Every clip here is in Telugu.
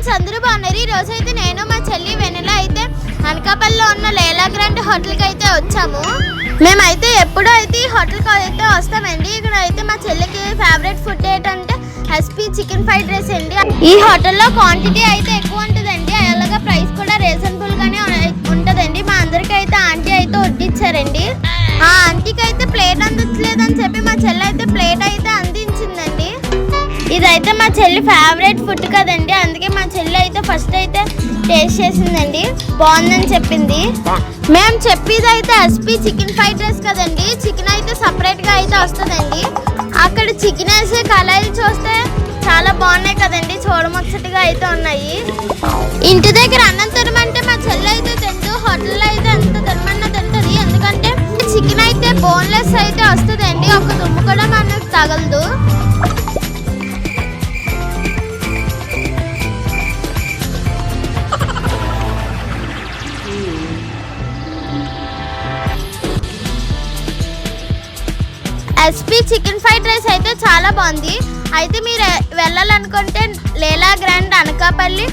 ఫ్రెండ్స్, అందరూ బాగున్నారు. ఈ రోజు అయితే నేను మా చెల్లి వెన్నెల అయితే అనకాపల్లిలో ఉన్న లేలా గ్రాండ్ హోటల్కి అయితే వచ్చాము. మేమైతే ఎప్పుడూ అయితే ఈ హోటల్కి అయితే వస్తామండి. ఇక్కడ అయితే మా చెల్లికి ఫేవరెట్ ఫుడ్ ఏంటంటే ఎస్పీ చికెన్ ఫ్రైడ్ రైస్ అండి. ఈ హోటల్లో క్వాంటిటీ అయితే ఎక్కువ ఉంటుందండి, అలాగే ప్రైస్ కూడా రీజనబుల్ గానే ఉంటుందండి. మా అందరికి అయితే ఆంటీ అయితే వడ్డిచ్చారండి. ఆ ఆంటీకి అయితే ప్లేట్ అందించలేదని చెప్పి మా చెల్లి అయితే ప్లేట్ అయితే అందించిందండి. ఇదైతే మా చెల్లి ఫేవరెట్ ఫుడ్ కదండి, అందుకే మా చెల్లి అయితే ఫస్ట్ అయితే టేస్ట్ చేసిందండి, బాగుందని చెప్పింది. మేము చెప్పేది అయితే ఎస్పీ చికెన్ ఫ్రైడ్ రైస్ కదండి, చికెన్ అయితే సపరేట్గా అయితే వస్తుందండి. అక్కడ చికెన్ వేసే కళాయిలు చూస్తే చాలా బాగున్నాయి కదండి, చూడముచ్చటగా అయితే ఉన్నాయి. ఇంటి దగ్గర అన్నం తినమంటే మా చెల్లి అయితే తింటూ హోటల్లో అయితే ఎంత తినమన్నా తింటుంది, ఎందుకంటే చికెన్ అయితే బోన్లెస్ అయితే వస్తుందండి, ఒక దుమ్ము కూడా మనకు తగలదు. ఎస్పీ చికెన్ ఫ్రైడ్ రైస్ అయితే చాలా బాగుంది. అయితే మీరు వెళ్ళాలనుకుంటే లేలా grand Anakapalli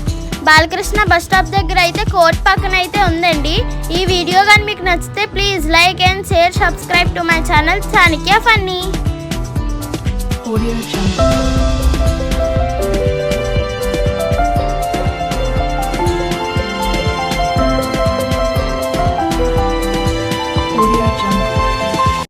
Balakrishna bus stop దగ్గర అయితే కోర్ట్ పక్కన అయితే ఉందండి. ఈ వీడియో కానీ మీకు నచ్చితే please like and share, subscribe to my channel Chanakya funny.